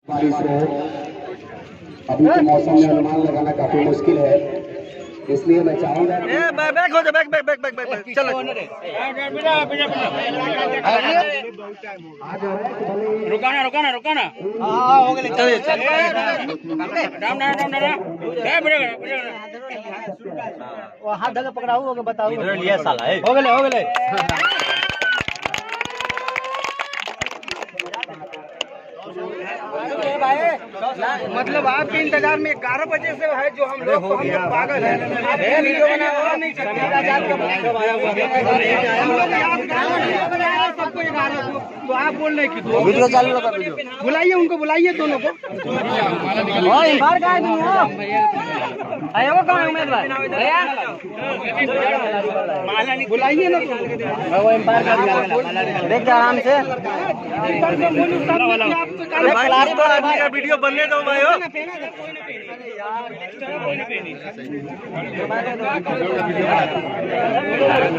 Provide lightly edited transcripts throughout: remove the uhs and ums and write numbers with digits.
बारिश हो। अभी के मौसम में अनुमान लगाना काफी मुश्किल है, इसलिए मैं चाहूंगा बैक हो जा, back back back back back चलो। रुकाना रुकाना रुकाना हाँ हो गए, चलिए राम राम राम राम वो हाथ धक्का पकड़ाऊ हो गए, बताओ लिया साला है। हो गए हो गए। मतलब आपके इंतजार में 11 बजे से है जो हम लोग पागल है। वीडियो बना नहीं सकते, सबको 11 को तो आप बोल रहे कि वीडियो चालू रखा, वीडियो बुलाइए, उनको बुलाइए दोनों को। बुलाइए ना, देखते आराम से वीडियो बनने दो भाई।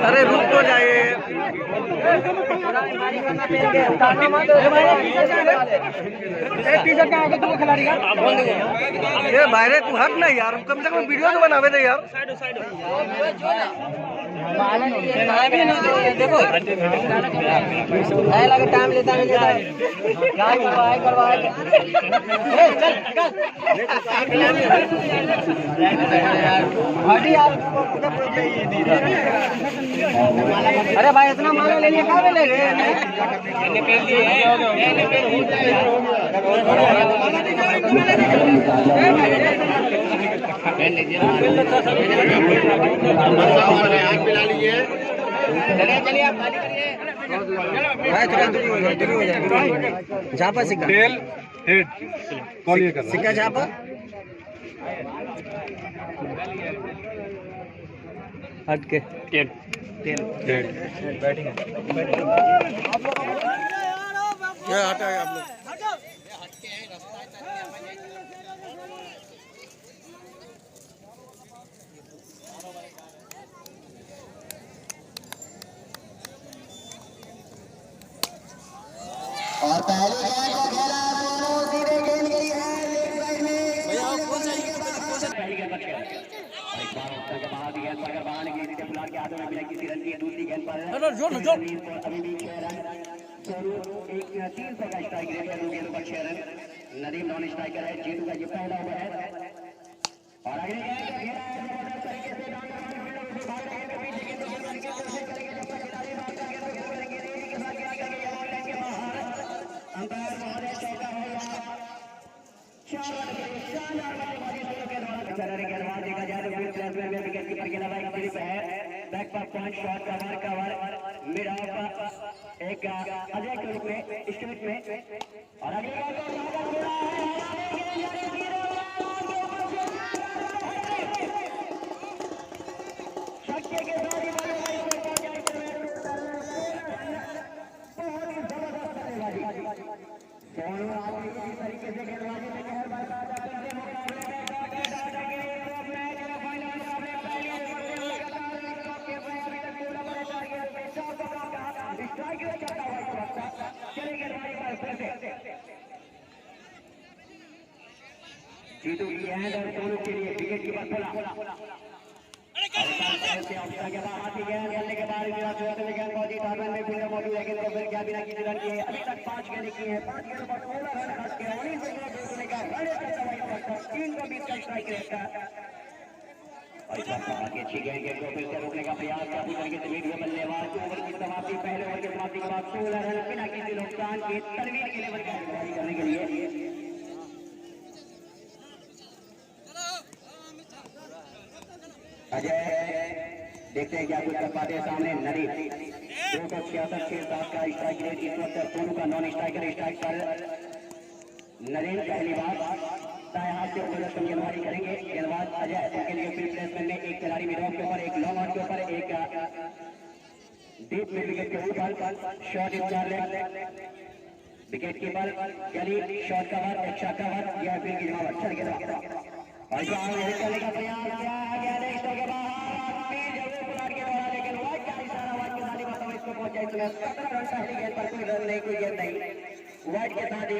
अरे रुक तो जाइए, ये भाई तू हट ना यार, कम से कम वीडियो तो बनावे दे यार। देखो टाइम लेता है, अरे भाई इतना माला ले लिया, कहाँ ले रहे झापा सिक्का सिक्का झापा हट के बैटिंग क्या हटा है आप लोग? और पहली गेंद को खेला दोनों सीधे गेंद गई है लेग साइड में। पहली गेंद बच गया, एक बार के बाद गेंद पर बाहर निकली, सीधे बुलार के हाथों में बिना किसी रन के। दूसरी गेंद पर अभी भी 6 रन, एक 300 का स्ट्राइक रेट है, 2 गेंदों पर 6 रन। नदीम नॉन स्ट्राइकर है, जीतू का ये पहला ओवर है। और अगली गेंद को खेला है जबरदस्त तरीके से, अंपायर महोदय चौका हो गया। शानदार बल्लेबाजी दोनों के द्वारा गेंदबाज देखा जाए तो मिड प्लेस में विकेट कीपर के अलावा एक स्लिप है, बैक पर point shot cover mid of एक अजय के रूप में स्ट्रेट में। और अगले गेंद को खेला है, शक्ति के साथ ही बल्लेबाजी में दोनों आदमी इसी तरीके से गेंदबाजी में कहर बरसाता करते मुकाबले में जीतू की गेंद और दोनों के लिए विकेट कीपर खोला के बाद आती गेंद खेलने के बाद गेंद पहुंची टॉर्नामेंट में पूरे मौजूद है, लेकिन फिर क्या बिना किसी रन किए अभी तक 5 गेंदें की है, 5 गेंदों पर 16 रन खर्च किए, 19 विकेट दूसरे का 320 का स्ट्राइक रेट का। और इस बार आगे अच्छी गेंद को फिर से रोकने का प्रयास काफी तरीके से वीडियो बल्लेबाज ओवर की समाप्ति, पहले ओवर की समाप्ति के बाद 16 रन बिना किसी नुकसान के तनवीर के लेवल का गेंदबाजी करने के लिए। अजय देखते हैं क्या कुछ कर पाते हैं सामने। नदीम 266 का स्ट्राइक रेट इस वक्त सोनू का नॉन स्ट्राइकर स्ट्राइक पर। नदीम पहली बार दाएं हाथ से ऊपर गेंदबाजी करेंगे, गेंदबाज अजय उनके लिए फ्री प्लेसमेंट में एक खिलाड़ी मिड ऑफ के ऊपर, एक लॉन्ग ऑन के ऊपर, एक डीप मिड विकेट के ऊपर शॉट इंतजार विकेट कीपर गली शॉट कवर, एक शॉट कवर या फिर गिरवावट चल गया और चलने का प्रयास किया गया नेक्स्ट के बाद लेकिन वाइड का इशारा वाइड के साथ इसको पहुंच जाए। 17 रन पहली गेंद पर, कोई रन नहीं, कोई गेंद नहीं। वाइट के साथ ही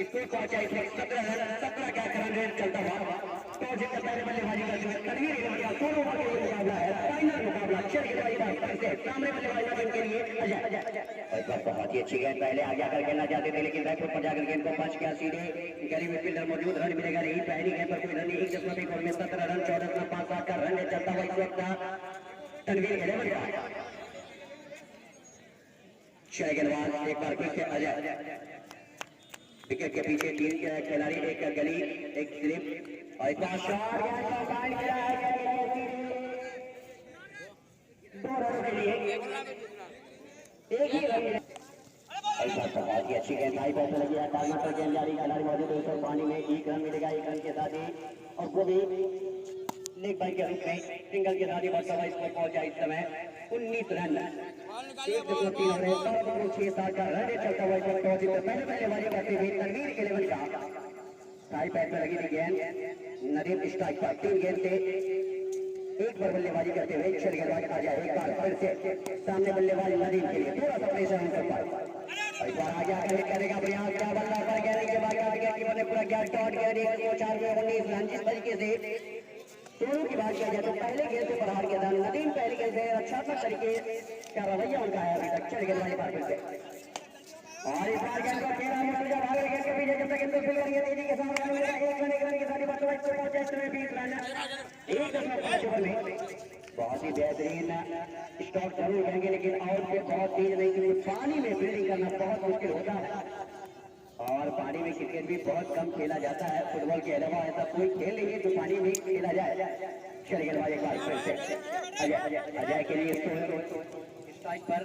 स्कोर पहुंचा इस वक्त 17 रन 17 का रन चलता हुआ तो जिससे पहले बल्लेबाजी करते हुए तनवीर इलाही सोनू का मुकाबला है फाइनल मुकाबला छह गेंदबाजी से सामने बल्लेबाजी के लिए अजय बहुत ही अच्छी गेंद पहले आगे आकर खेलना चाहते थे लेकिन बैकफुट पर जाकर गेंद को बच गया सीधे गली में फील्डर मौजूद रन मिलेगा नहीं पहली गेंद पर कोई रन नहीं 1.1 ओवर में 17 रन 14.5 का रन चलता हुआ इस वक्त तनवीर 11 का छह गेंदबाज एक बार फिर से अजय विकेट के पीछे 3 खिलाड़ी एक गली एक स्लिप और इतना शॉट दो रनों के लिए एक ही रन बहुत ही अच्छी गेंद आई पैसे लगी है टाइमर पर गेंद जारी खिलाड़ी मौजूद है तो पानी में 1 रन मिलेगा 1 रन के साथ ही और वो भी लेग बाई के रूप में सिंगल के साथ ही बच्चा इसको पहुंचा इस समय 19 रन 1.3 ओवर 6-7 का रन चलता हुआ पहले बल्लेबाजी करते हुए तनवीर 11 का टाई पैड में लगी थी गेंद नदीम स्ट्राइक पर 3 गेंद से एक बार बल्लेबाजी करते हुए 6 गेंदबाज आ जाए एक बार फिर से सामने बल्लेबाज नदीम के लिए थोड़ा सा प्रेशर उनके पास एक बार आगे आकर करेगा प्रयास क्या बल्ला पर गेंद के बाद पूरा गैप डॉट गया 4 में 19 रन जिस तरीके से दोनों की बात किया जाए तो पहले गेंद से प्रहार किया था नदीम पहले गेंद से रक्षात्मक तरीके का रवैया उनका है अभी तक 6 गेंदबाजी बार फिर से और इस बार गेंद को खेला मुर्तजा भाग गेंद के पीछे जब तक गेंद फील्ड करेंगे तेजी के साथ रन मिलेगा 1 रन के साथ ही बच्चा इसको पहुंचा इसमें 20 रन 1.5 ओवर में बहुत ही बेहतरीन स्टॉक जरूर करेंगे लेकिन और भी बहुत तेज नहीं क्योंकि पानी में फील्डिंग करना बहुत मुश्किल होता है और पानी में क्रिकेट भी बहुत कम खेला जाता है फुटबॉल के अलावा ऐसा कोई खेल नहीं है जो पानी में खेला जाए चल गेंदबाज एक बार फिर से अजय के लिए स्ट्राइक पर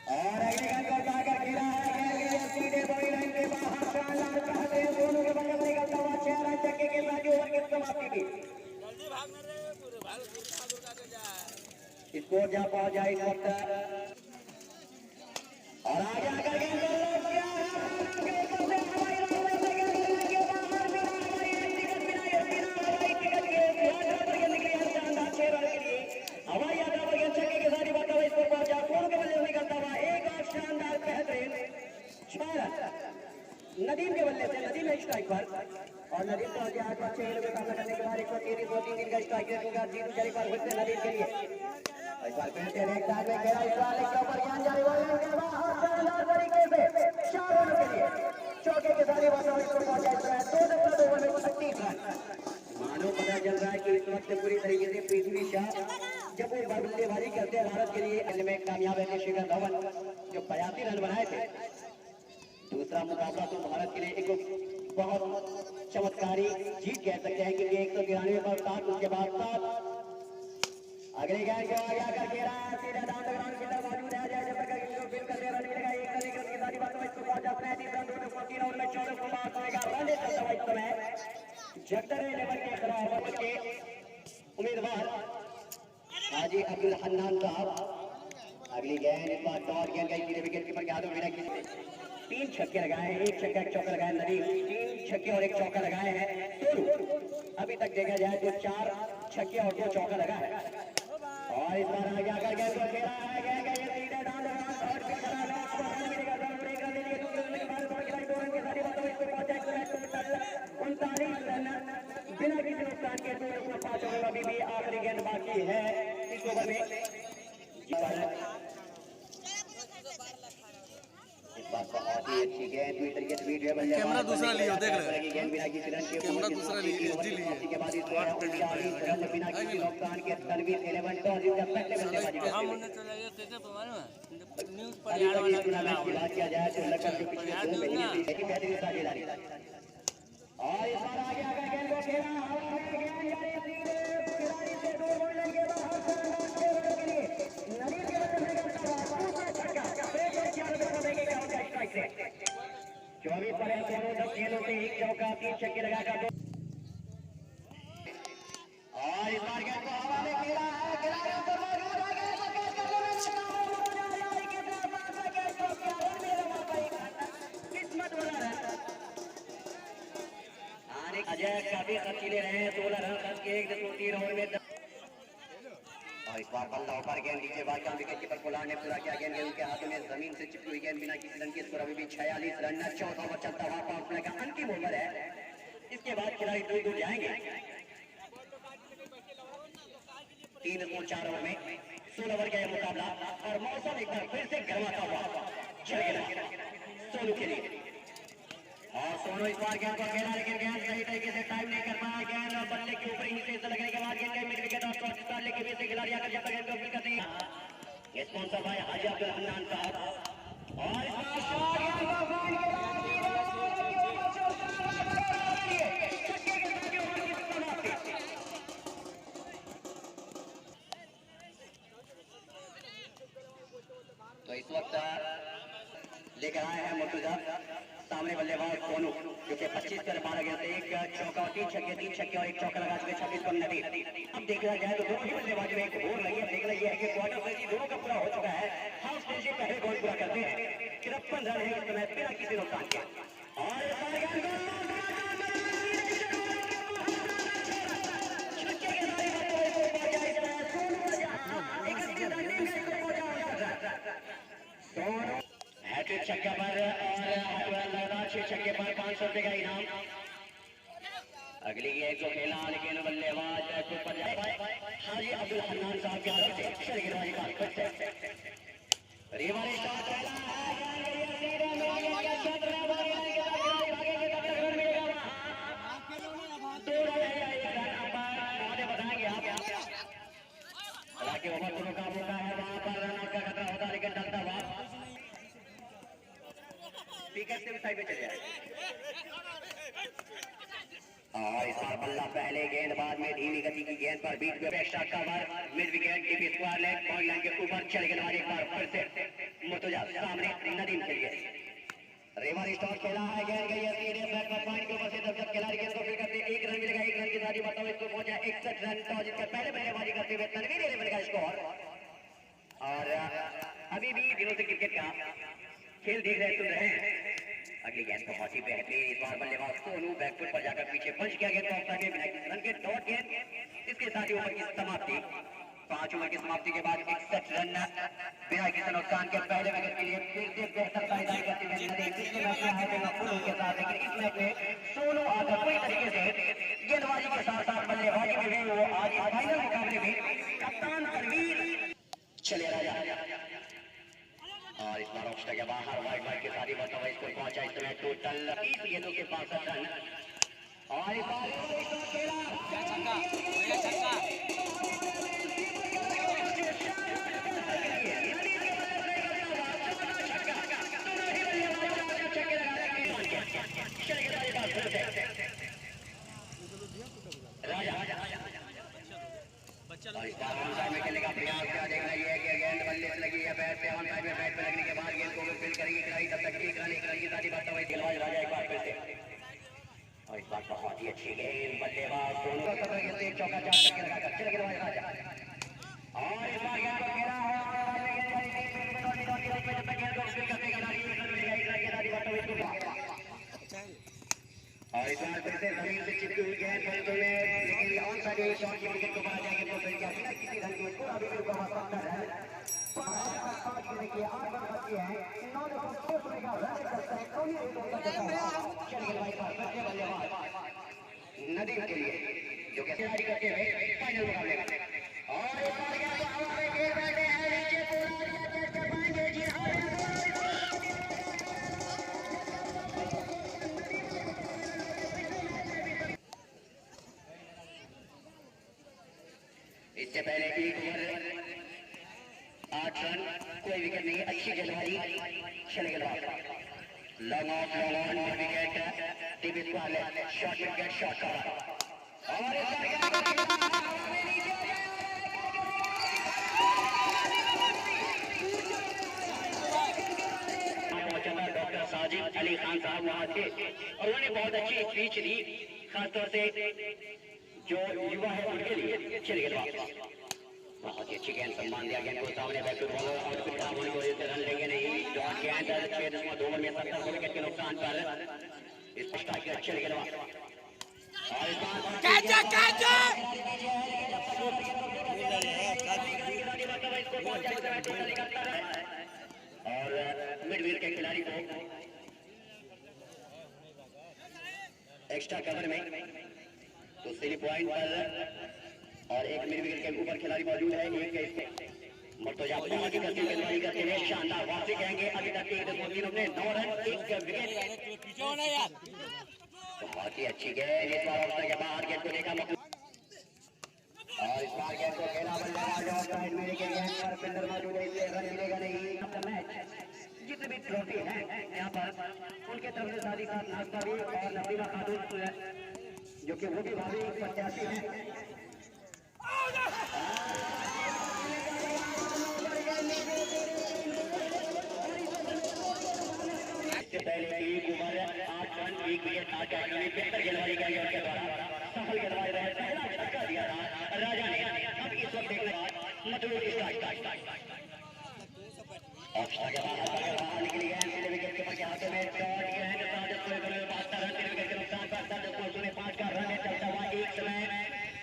और अगली गेंद को जाकर गिरा है सीधे बॉडी लाइन के बाहर शानदार कहते हैं दोनों के बल्ले में निकलता हुआ 6 रन चक्के के साथ ओवर की समाप्ति की स्कोर जा पहुंच जाए इस वक्त और आगे आकर गेंद हवाई यात्रा पर गेंद छक्के के साथ ही बढ़ता हुआ स्कोर पहुंचा दोनों के बल्ले से निकलता हुआ एक और शानदार बेहतरीन 6 रन नदीम के बल्ले से नदीम है स्ट्राइक पर और नदीम को आगे 8 6 का सामना करने के बाद 130 दिन का स्ट्राइक रेट होगा जीतू चली पर फिर से नदीम के लिए इस बार फिर से एक साइड में खेला इस बार के ऊपर ज्ञान जारी वाले के बाहर शानदार तरीके से 4 रनों के लिए चौके के साथ ही बच्चा इसको पहुंचा इस तरह 2 ओवर में 36 रन मानो पता चल रहा है कि इस वक्त पूरी तरीके से पृथ्वी शाह जब वो बल्लेबाजी करते हैं भारत के लिए में कामयाब है शिखर धवन जो 85 रन बनाए थे दूसरा मुकाबला तो भारत के लिए एक बहुत चमत्कारी जीत कह सकते हैं क्योंकि 193 पर 7 उसके बाद 7 अगली गेंद को आगे आकर खेला सीधा डाउन द ग्राउंड फील्डर मौजूद है जय जब तक इसको फील्ड करते रन मिलेगा एक रन के साथ ही बात इसको पहुंचा 35 रन 2 ओवर में 14 को पास होएगा रन चलता हुआ इस समय जगदर 11 के खिलाफ के उम्मीदवार हाजी अब्दुल हन्नान साहब अगली गेंद इस बार डॉट गेंद गई सीधे विकेट कीपर के हाथों में किसी 3 छक्के लगाए हैं 1 छक्का 1 चौका लगाए नदीम 3 छक्के और 1 चौका लगाए हैं दोनों अभी तक देखा जाए तो 4 छक्के और 2 चौका लगा है और इस बार आगे आकर गेंद को खेला है गेंद ये सीधे डाउन और फिर करा है अब रन मिलेगा रन एक रन ले लिए दूसरे रन के बाद 2 रन के साथ ही बताओ इसको पहुंचा 39 रन बिना किसी नुकसान के 205 ओवर अभी भी आखिरी गेंद बाकी है इस ओवर में इस बार बहुत ही अच्छी गेंद मीटर के स्पीड है कैमरा दूसरा लियो देख ले गेंद बिना किसी रन के कैमरा दूसरा लियो जी लिए के बाद इस बार 40 रन बिना किसी नुकसान के तनवीर 11 टॉस जीत पहले बल्लेबाजी हम उन्हें चला गया तेरे तो मालूम न्यूज़ पर अभी तक इस टूर्नामेंट की बात किया जाए तो लगभग जो पिछले 2 महीने से एक बेहतरीन साझेदारी और इस बार आगे आकर गेंद को खेला हवा में गेंद जारी सीधे खिलाड़ी से दूर बॉल के बाहर शानदार 6 रन के लिए नदीम के बल्ले से करता हुआ दूसरा छक्का 191 को देखेगा उनका स्ट्राइक से 24 पर दोनों 10 गेंदों से 1 चौका 3 छक्के लगाकर और इस बार गेंद को हवा में खेला है खिलाड़ियों पर मौजूद है गेंद को कैच करने में किस्मत वाला रन अजय काफी खर्चीले रहे हैं 16 रन के 1.3 ओवर में और इस बार बल्ला ऊपर गेंद नीचे बार का विकेट कीपर पोलार्ड ने पूरा किया गेंद उनके हाथों में जमीन से चिपकी हुई गेंद बिना किसी रन के स्कोर अभी भी 46 रन। चौथा ओवर चलता हुआ पावर प्ले का अंतिम ओवर है। इसके बाद खिलाड़ी दूर दूर जाएंगे। 3 और 4 ओवर में 16 ओवर का यह मुकाबला और मौसम एक बार फिर से गर्माता हुआ चलेगा सोनू के लिए। और सोनू इस बार गेंद को खेला लेकिन गेंद सही तरीके से टाइम नहीं कर पाया। गेंद और बल्ले के ऊपर ही नीचे से लगने के बाद गेंद मिड विकेट और शॉट स्टार लेके भी से खिलाड़ी आकर जब तक गेंद को अपील करते हैं। ये स्पॉन्सर भाई हाजी अब्दुल हन्नान साहब और तो इस वक्त लेकर आए हैं मुर्तजा सामने बल्लेबाज सोनू जो कि 25 पर 12 गेंद से 1 चौका और 3 छक्के 3 छक्के और 1 चौका लगा चुके 26 पर नदी। अब देखा जाए तो दोनों ही बल्लेबाज में एक होर लगी है। देखना यह है कि क्वार्टर फाइनल दोनों का पूरा हो चुका है। हाफ स्टेज से पहले गोल पूरा करते हैं। 53 रन है इस समय बिना किसी नुकसान के। और हैट्रिक छक्का पर और लगातार 6 छक्के पर 500 रुपए का इनाम। अगली गेंद को खेला लेकिन बल्लेबाज खुद पर जाए हाजी अब्दुल हन्नान साहब की तरफ से अक्षर गेंदबाजी का फिर से रिवर स्टार्ट बताएंगे आप। हालांकि ओवर दोनों का मौका है वहां पर रन आउट का खतरा होता लेकिन डलता हुआ विकेट से साइड में चले जाए। और इस बार बल्ला पहले गेंदबाज में धीमी गति की गेंद पर बीच में शॉट का over mid wicket TP square leg point line के ऊपर चले गेंदबाज एक बार फिर से मुर्तजा सामने नदीम के लिए रेवर स्टॉक खेला है। गेंद गई है सीधे बैक पर पॉइंट के ऊपर से 10 खिलाड़ी गेंद को फील्ड करते 1 रन मिलेगा। 1 रन की साथी बताओ इसको पहुंचा 61 रन टॉस जीतकर पहले बल्लेबाजी करते हुए तनवीर इलेवन का स्कोर। और अभी भी दिनों से क्रिकेट का खेल देख रहे सुन रहे हैं। अगली गेंद बहुत ही बेहतरीन इस बार बल्लेबाज सोनू बैकफुट पर जाकर पीछे पंच किया गेंद ऑफ साइड में बिना किसी रन के डॉट गेंद। इसके साथ ही ओवर की समाप्ति 5 ओवर की समाप्ति के बाद 61 रन बिना किसी नुकसान के पहले विकेट के लिए फिर से बेहतर पायदारी करते हुए पिछले मैच में हारे मकबूल के साथ लेकिन इस मैच में सोनू आकर पूरी तरीके से गेंदबाजी के साथ साथ बल्लेबाजी में भी वो आज फाइनल मुकाबले में कप्तान तनवीर चले राजा। और इस बार ऑफ के बाहर वाइड के साथ ही बताओ इसको पहुंचा इस समय टोटल 30 गेंदों के 65 रन। और इस बार और इस बार ऑन साइड में खेलने का प्रयास क्या देखना यह है कि गेंद बल्ले से लगी है बैट पे। ऑन साइड में बैट पे लगने के बाद गेंद को फील्ड करेगी खिलाड़ी तब तक 1 रन की साथी बढ़ता हुआ दिलवाज राजा एक बार फिर से। और इस बार बहुत ही अच्छी गेंद बल्लेबाज दोनों का एक चौका 4 छक्के लगाकर चले दिलवाज राजा। और इस बार गेंद को खेला है और इस बार फिर से जमीन से चिपकी हुई गेंद खेलते हुए लेकिन ऑन साइड शॉट की विकेट को बना जाएंगे तो फिर क्या बिना किसी रन के स्कोर अभी भी उनका वास्ता है। 5 करने की 8 रन बाकी है 9 को 6 का रन करता है तो ये चलिए भाई पर फिर से बल्लेबाज नदीम के लिए जो कि तैयारी करते हुए फाइनल मुकाबले में। और इस बार क्या हमारे खेल बैठे हैं नीचे पूरा कैच कर पाएंगे जी हां। इससे पहले 1 ओवर 8 रन कोई विकेट नहीं। अच्छी गेंदबाजी चले गेंदबाज long off long on wicket TP square shot wicket shot का और डॉक्टर साजिद अली खान साहब वहां थे और उन्होंने बहुत अच्छी स्पीच दी खासतौर से जो युवा है उनके लिए। चलिए बहुत ही अच्छी गेंद सम्मान दिया गेंद को सामने बैक टू बॉलर और फिर राहुल को इसे रन लेंगे नहीं। डॉट गेंद 6.2 ओवर में 70 विकेट के नुकसान पर इस स्ट्राइक के अच्छे गेंदबाज और समय टोटल 71 रन और मिडविकेट के खिलाड़ी को एक्स्ट्रा कवर में तो स्लिप पॉइंट पर और एक मिडविकेट के ऊपर खिलाड़ी मौजूद है। एक इसमें मुर्तजा बहुत ही गति गेंदबाजी करते हुए शानदार वापसी कहेंगे। अभी तक 1.3 ने 9 रन 1 विकेट। बहुत ही अच्छी गेंद इस बार ऑफ के बाहर गेंद को देखा और इस बार गेंद को खेला बल्लेबाज ऑफ साइड में लेके गेंद पर फील्डर मौजूद है, इसलिए रन मिलेगा नहीं। अपना मैच जितने भी ट्रॉफी है यहाँ पर उनके तरफ से शादी का नाश्ता भी और नसीमा खातून जो कि वो भी भावी प्रत्याशी है। इससे पहले एक ओवर 8 रन 1 विकेट 8 रन में बेहतर गेंदबाजी करेंगे उनके द्वारा सफल गेंदबाजी रहे। पहला झटका दिया था राजा ने। अब इस वक्त देखने मधुर स्ट्राइक ऑप्शन के बाहर निकली है। विकेट कीपर के हाथों में शॉट गेंद साजिश को 72 रन 3 विकेट के नुकसान पर 10.05 का रन है चलता हुआ। एक समय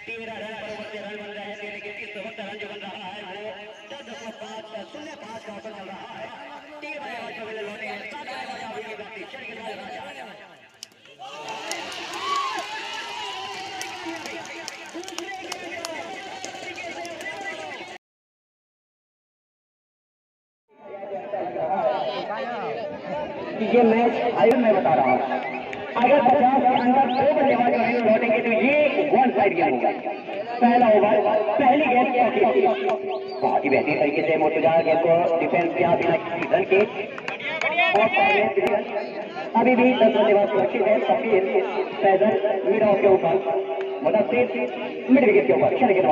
13 रन पर ओवर से रन बन रहे थे, लेकिन इस वक्त रन जो बन रहा है वो 10.05 का ऑफर चल रहा है। 3 बल्लेबाज को लौटे हैं। ये मैच आयरन में बता रहा हूँ, अगर 50 के अंदर 2 बल्लेबाज नहीं लौटेंगे तो ये वन साइड गेम होगा। पहला ओवर पहली गेंद बहुत ही बेहतरीन तरीके से मुर्तजा गेंद को डिफेंस किया बिना किसी रन के। अभी भी 10 बल्लेबाज सुरक्षित है। सफीर फैजल मिड ऑफ के ऊपर मुदस्सिर मिड विकेट के ऊपर खेल गेंद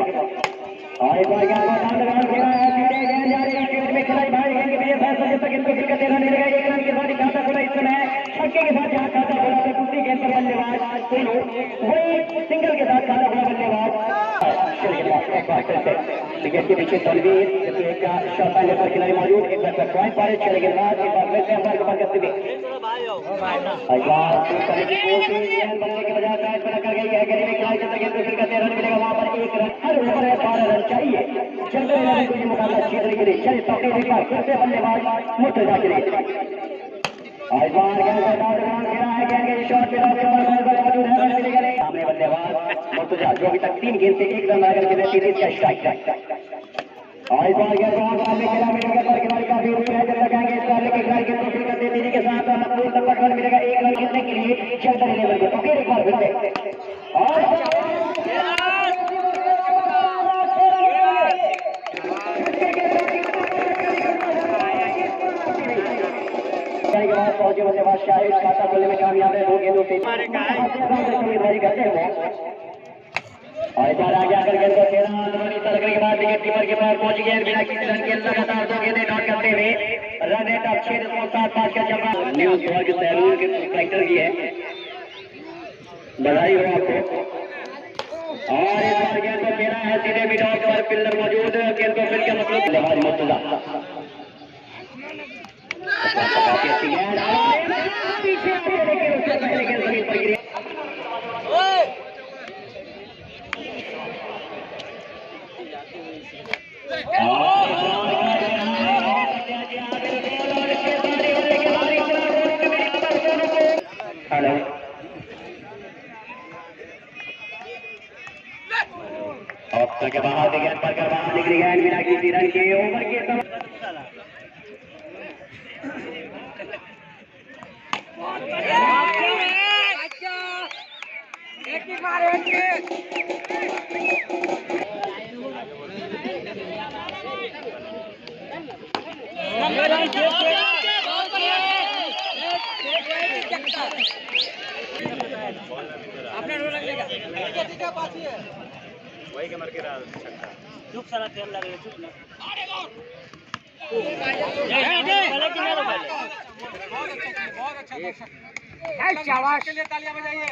और एक बार गेंद को डाउन खेला है। सीधे गेंद जा रही है विकेट में खिलाई भाई गेंद के लिए फैसला जब तक इनको विकेट देना मिलेगा। 1 रन के बाद खाता खुला इस समय छक्के के साथ जहां खाता खुला तो दूसरी गेंद पर बल्लेबाज वही सिंगल के साथ खाता खुला बल्लेबाज विकेट के पीछे तनवीर एक शॉट पहले पर खिलाड़ी मौजूद एक बार पॉइंट पर छह गेंद बाद एक बार वैसे अंपायर को करते हुए बनने के बजाय मैच बना कर गई है। गली में खिलाड़ी जब तक गेंद को फिर करते रन मिलेगा वहां पर 1 रन हर ओवर है 12 रन चाहिए जनरल को ये मुकाबला जीतने के लिए। चलिए टॉप एक बार फिर से बल्लेबाज मुर्तजा के लिए आज बार गेंद को डाउन खेला है। गेंद के शॉट पे मौजूद है, रन मिलेगा नहीं। सामने बल्लेबाज मुर्तजा जो अभी तक 3 गेंद से 1 रन लगाकर के 33 का स्ट्राइक और इस बार गेंद को सामने खेला मिलेगा पर खिलाड़ी काफी दूर है। जब तक आएंगे इस बार लेके खिलाड़ी गेंद को फिर करते तेजी के साथ मकबूल तक रन मिलेगा 1 रन जीतने के लिए चलते लेवल को फिर एक बार फिर से और के बाद पहुंचे बल्लेबाज शाहिद खाता खोलने में कामयाब है। 2 गेंदों से करते हुए और इस बार आगे आकर गेंद को खेला लगने के बाद विकेट कीपर के पास पहुंच गए बिना किसी रन के। लगातार 2 गेंदें नॉट करते हुए रन रेट अब 6.75 का चल रहा है। न्यूज वर्ग सैलून के कलेक्टर की है, बधाई हो आपको। और इस बार गेंद को खेला है सीधे मिड ऑफ पर फील्डर मौजूद गेंद को फिर के मतलब बल्लेबाज मुर्तजा पीछे लेकिन उससे पहले गेंद जमीन पर गिरी। हेलो ऑप्शन के बाहर गेंद पर कर बाहर निकली गेंद बिना किसी रन के ओवर के समय वही के मर के रहा चुप साला तेल लग रहा चुप ना बहुत अच्छा शाबाश के लिए तालियां बजाइए।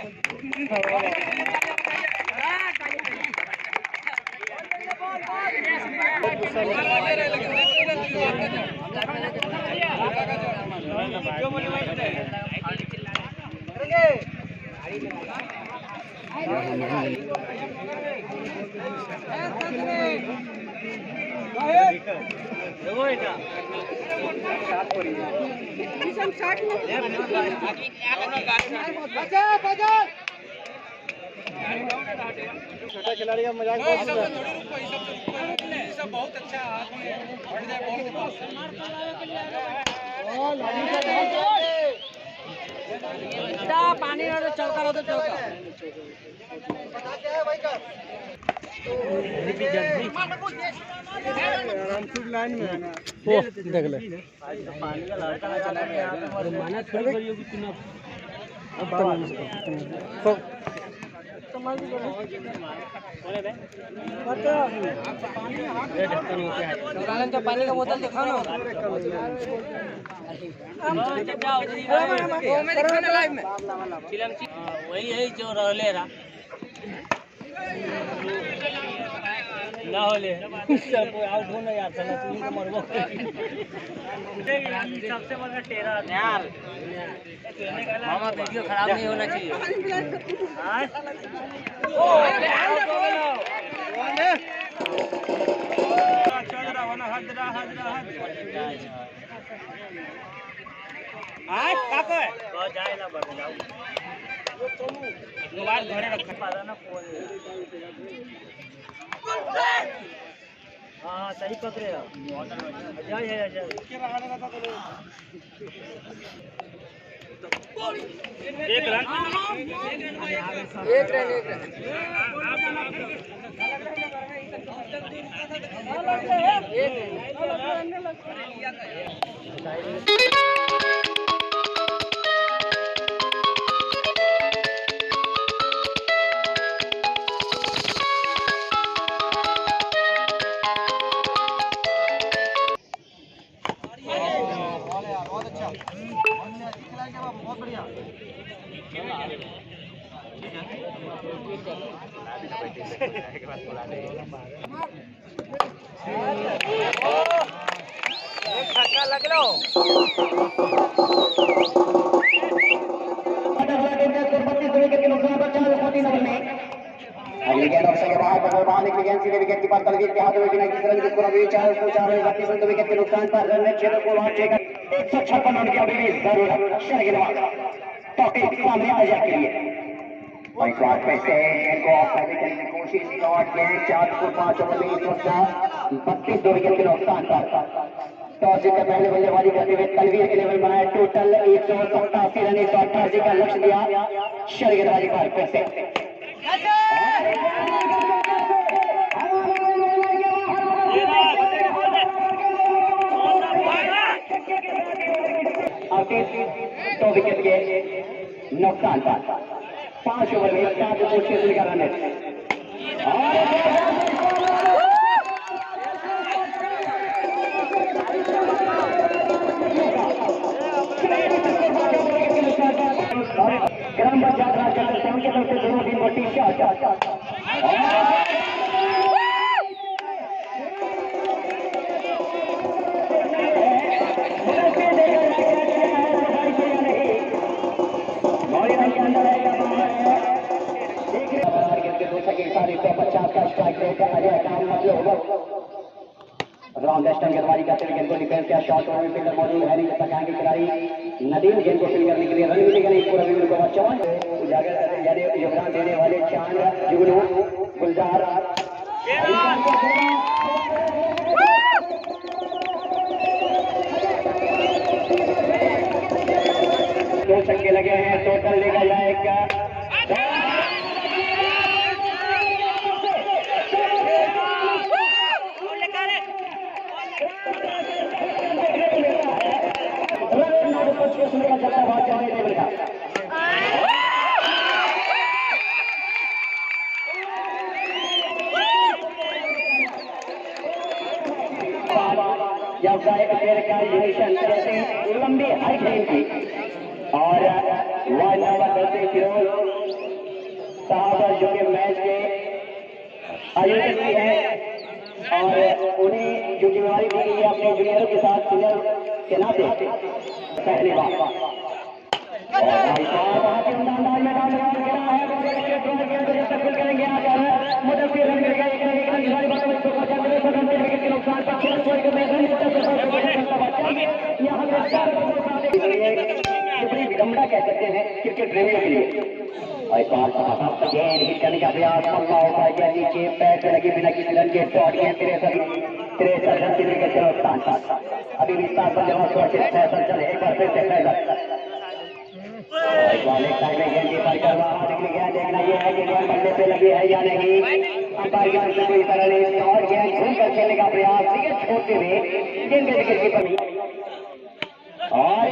छोटा खिलाड़ी का मजाक बहुत अच्छा पानी ना तो चौका हो तो चौका लाइन में है ना देख ले पानी का लड़का चला गया माना थोड़ी करियो कि तुम अब तो पानी का बोतल दिखाओ ना वही है जो रहले रहा ना होले कोई आउट हो ना यार चला तू इनको मरबो सबसे बड़ा टेरा यार मामा वीडियो खराब नहीं होना चाहिए हां चल रहा होना हजरा हां का कोई तो जाए ना बढ़ जाओ मोबाइल घरे रखा पादा ना फोन हाँ सही पकड़े अजय है अजय एक रन बहुत बढ़िया छक्का लग लो अगली गेंद ऑप्शन के बाद बल्लेबाज की गेंद सीधे विकेट कीपर तलवीर के हाथ में बिना किसी रन जिसको रवि 4 विकेट के नुकसान पर रन में 6 को लॉन्च कर 156 रन की अभी भी जरूरत शर्गिलवाद टॉपिक सामने आ जाए के लिए और इस बार फिर से इनको ऑफ करने की कोशिश लौट के 4 को 5 ओवर में इस वक्त 32 विकेट के नुकसान पर टॉस जीतकर पहले बल्लेबाजी करते हुए तलवीर के लेवल बनाया टोटल 187 रन 188 का लक्ष्य दिया शर्गिलवादी पर फिर से तो विकेट के नुकसान पर 5 ओवर में 7 का रन है ग्राम पंचायत राज के तरफ से दोनों दिन बटी राउंड वेस्टर्न गेंदबाजी करते हुए गेंद को डिफेंस किया शॉट ओवर में फील्डर मौजूद है नहीं जब तक आगे खिलाड़ी नदीम गेंद को फील्ड करने के लिए रन मिलेगा नहीं पूरा भी उनको चौन उजागर करते यानी योगदान देने वाले चांद जुगनू गुलजार 2 छक्के लगे हैं टोटल लेगा जाएगा लंबी हाइट है इनकी और वार्ड नंबर 10 से फिरोज साहब जो कि मैच के आयोजक भी है और उन्हें जो जिम्मेवारी दी गई है अपने जूनियरों के साथ सीनियर के नाते पहली बार करेंगे इसको पहुंचा मेरे बगल में विकेट के नुकसान पर 6 स्कोर के मैदान में बड़ी विडंबना कह सकते हैं क्रिकेट प्रेमियों के लिए। और बाल गेंद हिट करने का प्रयास मौका होता है नीचे पैर से लगी बिना किसी रन के शॉट गेंद 63 रन के विकेट के नुकसान पर अभी भी 7 बल्ले और शॉट के फैसल चले एक बार फिर से फैसल देखना यह है कि गेंद बल्ले पे लगी है या नहीं। अंपायर से कोई तरह नहीं और गेंद घूमकर खेलने का प्रयास विकेट छोड़ते हुए गेंद के विकेट कीपर नहीं और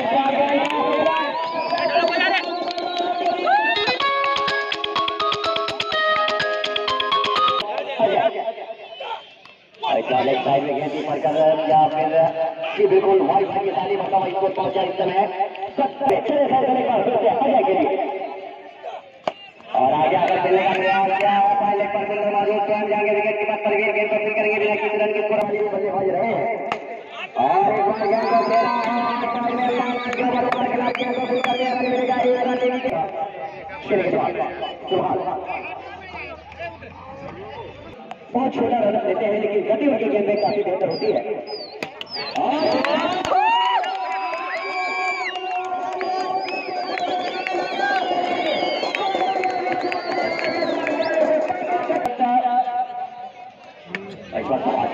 इस बार लेग साइड में गेंद कीपर कर या फिर बिल्कुल वाइड की तालीम बताओ इसको पहुंचा इस समय सबसे अच्छे फैसले पर फिर से अजय के लिए और आगे आकर खेलने का प्रयास किया पहले पर बिल्कुल मौजूद स्वयं जाएंगे विकेट कीपर परवीर गेंद को फिर करेंगे बिना किसी रन के स्कोर बल्लेबाज रहे हैं और एक बार गेंद को खेला बहुत छोटा रन देते हैं लेकिन गति उनकी गेंद में काफी बेहतर होती है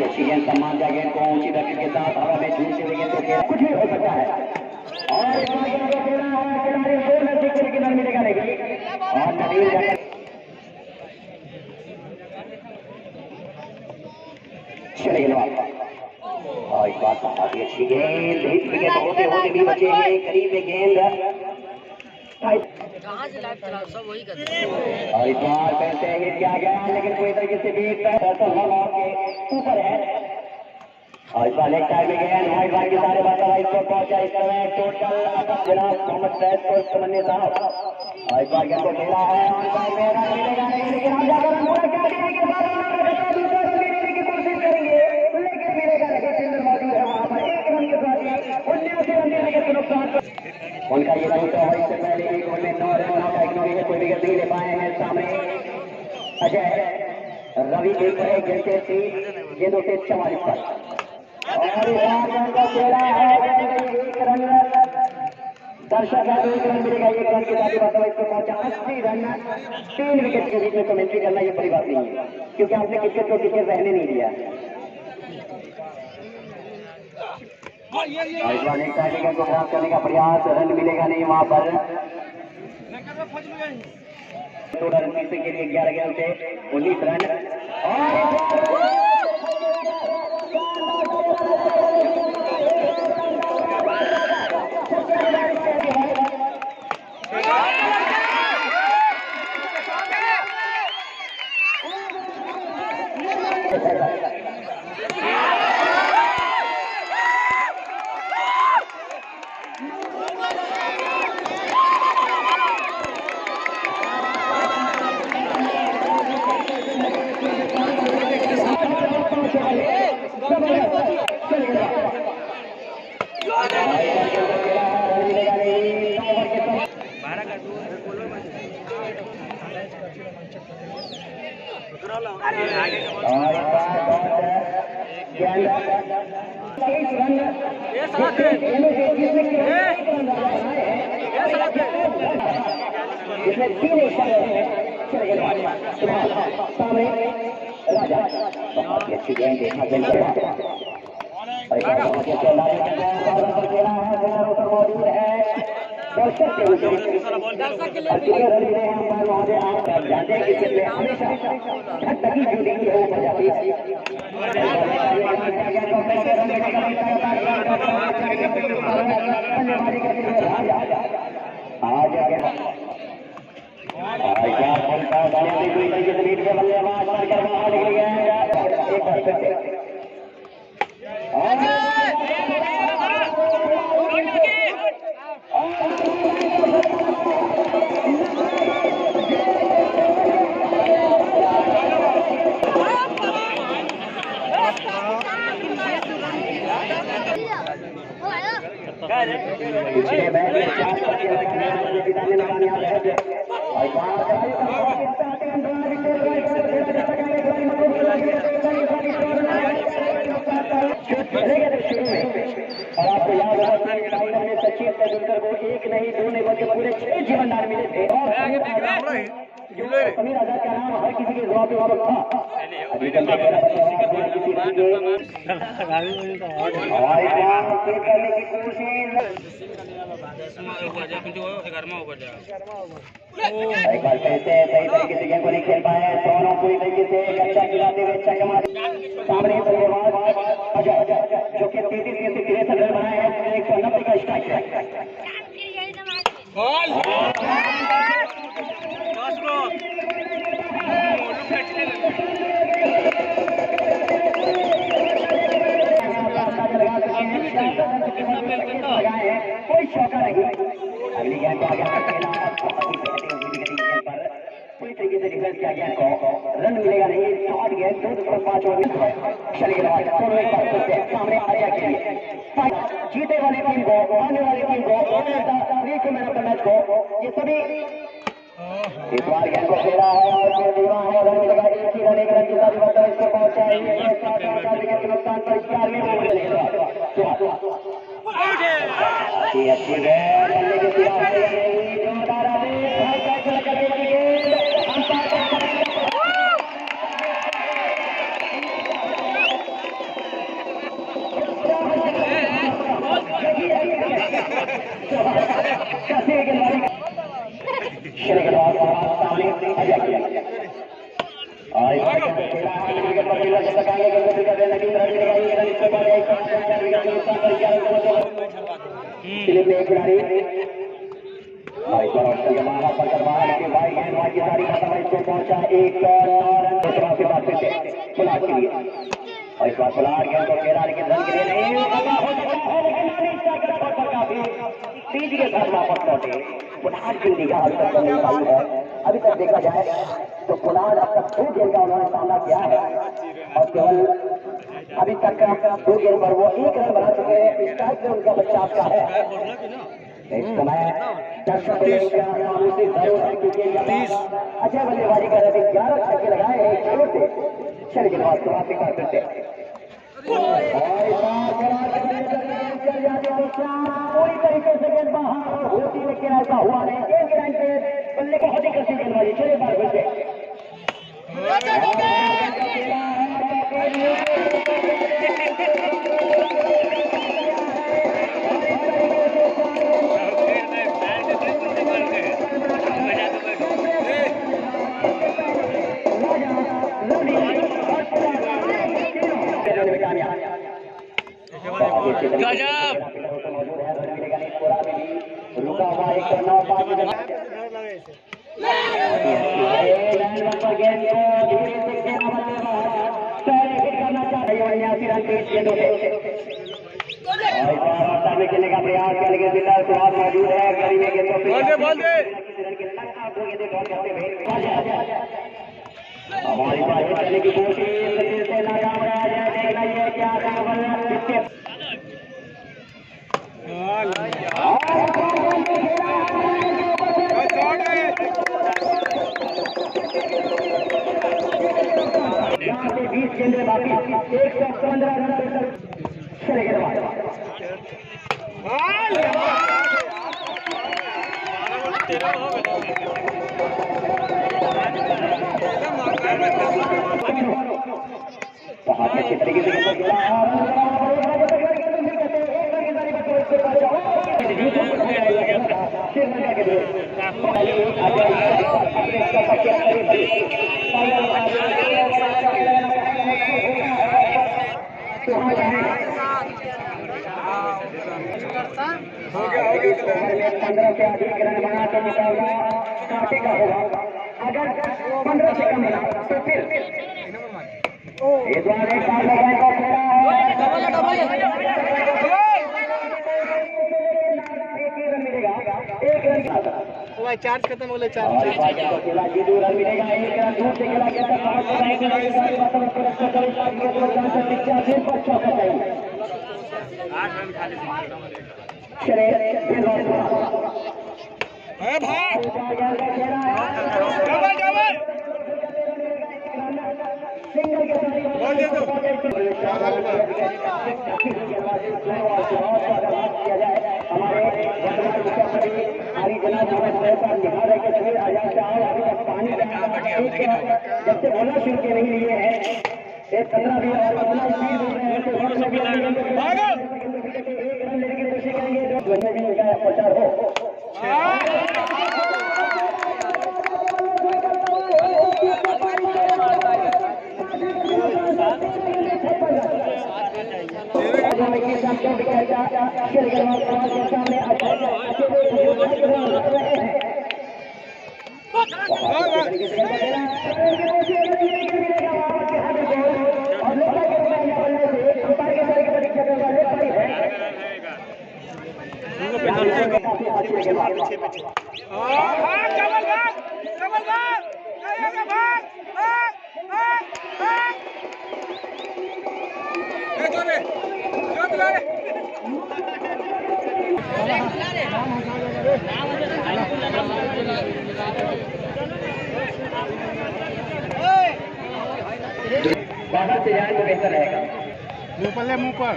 अच्छी गेंद सम्मान जा गेंद को ऊंची गति के साथ हवा में झूलते हुए गेंद को खेला कुछ भी हो सकता है और लेकिन रन मिलेगा नहीं और नदीम चले गए और इस बात काफी अच्छी गेंद हिट विकेट होते होते भी बचे हैं करीब में गेंद कहां से लाइव चला सब वही करते हैं और इस बार पहले हिट किया गया लेकिन कोई तरीके से भी के ऊपर है और इस बार लेग साइड में गेंद वाइड बार के सारे बात इसको पहुंचा इस समय टोटल जनाब मोहम्मद सैयद को समन्वय साहब और इस बार गेंद को खेला है और इस बार मेरा मिलेगा नहीं लेकिन हम जाकर पूरा कर देने के बाद उनका ये दूसरा ओवर इससे पहले एक ओवर में 9 रन का इग्नोर है कोई विकेट नहीं ले पाए हैं सामने अजय रवि एक पर एक गेंद से 3 गेंदों से 44 पर और एक रन दर्शक एक रन मिलेगा एक रन के साथ मतलब इसको पहुंचा 80 रन 3 विकेट के बीच में कमेंट्री करना ये बड़ी बात नहीं है क्योंकि आपने क्रिकेट को क्रिकेट रहने नहीं दिया को खराब करने का प्रयास रन मिलेगा नहीं वहां पर 16 रन पीछे के लिए 11 गेंद से 19 रन इसमें 3 चले गए सामने राजा बहुत अच्छी गेंद मौजूद है दर्शक आप जानते हैं कि हमेशा धक्की जो देखी है वो मजा आती बल्लेबाज बनकर बाहर निकल गया एक बार फिर से पिछले मैच में 4 जिताने में कामयाब रहे और जो चलेगा तो शुरू में। और आपको याद होगा कि फाइनल में सचिन तेंदुलकर को 1 नहीं 2 नहीं बल्कि पूरे 6 जीवनदान मिले थे। और समीर आजाद का नाम हर किसी के जवाब पे वापस था। अभी तक करने की एक बार फिर से सही तरीके से गेम को नहीं खेल पाए। दोनों पूरी तरीके से अच्छा खिलाते हुए अच्छा कमा सामने बल्लेबाज अजय जो कि 33 में से 63 रन बनाए हैं। 190 का स्ट्राइक है। कोई शौका नहीं। अगली गेंद को आगे पूरी तरीके से डिफेंस किया गया को रन मिलेगा नहीं। शॉट गेंद 2.5 ओवर चले गए। दोनों एक बार फिर से सामने अजय के लिए जीते वाली टीम को आने वाली टीम को मैन ऑफ द मैच को ये सभी इस बार गेंद को खेला है और दीवान है। रन मिलेगा एक ही रन, एक रन के साथ इसको पहुंचाएंगे नुकसान पर 11वें ओवर मिलेगा। अच्छी गेंद बल्ले के सिवा है जोरदार खिलाड़ी पहुंचा एक और इस बार पुलार गेंद को खेला लेकिन रन के लिए नहीं तेज के साथ वापस लौटे। पुलार की निगाह अभी तक नहीं पाई है। अभी तक देखा जाए तो पुलार अब तक 2 गेंद का उन्होंने सामना किया है और केवल अभी तक 2 गेंद पर वो 1 रन बना चुके हैं। स्ट्राइक में उनका बच्चा आपका है। इस समय अच्छा बल्लेबाजी कर रहे थे। 11 छक्के लगाए हैं खेलों से। चल के बाद वापस करते थे पूरी तरीके से गेंद बाहर होती लेकिन ऐसा हुआ नहीं। एक लाइन पे बल्ले को हदी करती गेंदबाजी। चले बार फिर से रुका हुआ 109 खेलने का प्रयास किया लेकिन बिल्ला सुहास मौजूद है। करीबी गेंदों हमारी बात करने की कोशिश से नाकाम रहा है। देखना ये क्या यहाँ से 20 गेंदें बाकी 115 रन चले गए। बहुत अच्छी तरीके से हो गया 15 से अधिक रन बना तो मुकाबला काफी का होगा। अगर 15 से कम बना तो फिर इस बार एक बार लगाएगा भाई चार्ज खत्म हो गया। चार्ज खेला जीतू रन मिलेगा। 1 रन दूर से खेला गया था। 85 पर चौका चाहिए। 8 रन खाली चले सिंगल के साथ किया जाए हमारे वर्तमान मुख्यमंत्री हरी जनाब मोहम्मद सैफ का निहार है कि तस्वीर आजाद साहब अभी तक पानी जब से बोलना शुरू के नहीं लिए हैं 15-20 और इतना स्पीड बोल रहे हैं कि एक रन लेने की कोशिश करेंगे जो भी उनका प्रचार हो बाबा से जाए तो बेहतर रहेगा मुंह पर ले मुंह पर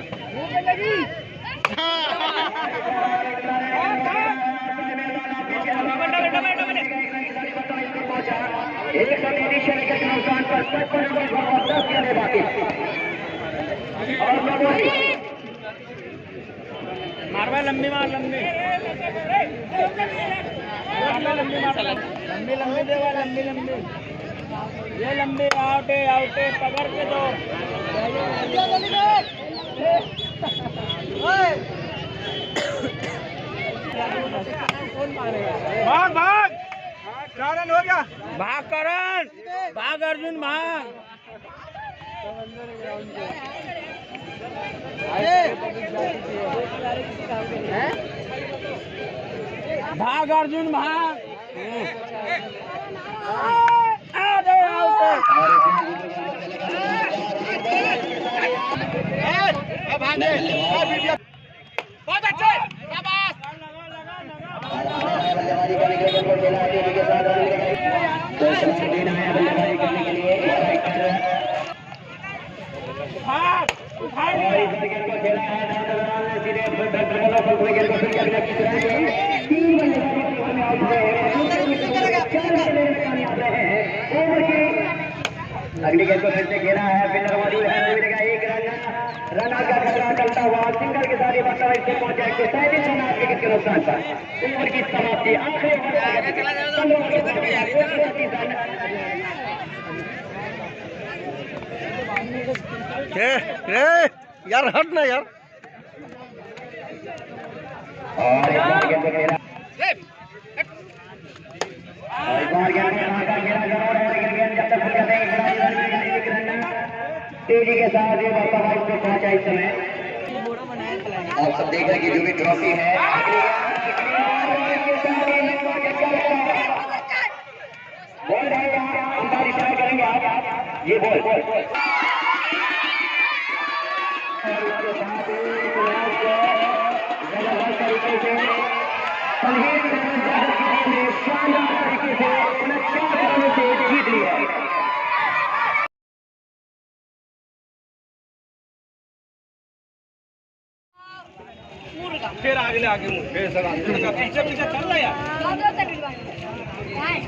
एक सौ विकेट के नुकसान पर 55 और 10 गेंदें बाकी और मारवा लंबी मार लंबी लंबी देवा लंबी ये लंबी आउट है पकड़ के दो भाग भाग 4 रन हो गया भाग करण भाग अर्जुन भाग भाग अर्जुन भाग बहुत अच्छे अगली गेंद को फिर से घेरा है फिल्डर मौजूद है मिलेगा एक रन का खतरा चलता हुआ सिंगल के साथ बच्चा इससे पहुंचा 137 रन विकेट के नुकसान पर ओवर की समाप्ति आखिरी यार हट ना यार और एक बार गेंद को घेरा तेजी के साथ ये वापस पे पहुंचा इस समय आप सब देख रहे हैं कि जो भी ट्रॉफी है बॉल अंपायर इशारा करेंगे आप ये बॉल जबरदस्त तरीके से शानदार तरीके से 49 रनों से जीत लिया है फिर आगे फिर सर पीछे पीछे चल रहा यार भाई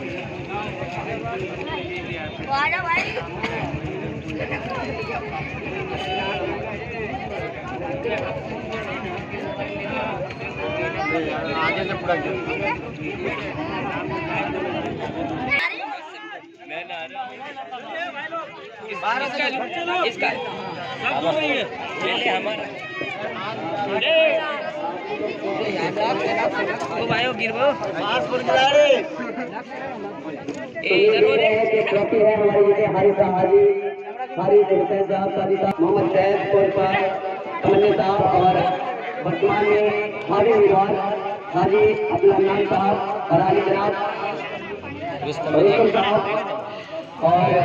आगे से पूरा इसका हमारा भाई गिरबो ट्रॉफी है हमारे हारी मोहम्मद सैफ तमन्ना साहब और वर्तमान में हाजी उम्मीदवार हाजी अब्दुल साहब और हाजी जनाब साहब और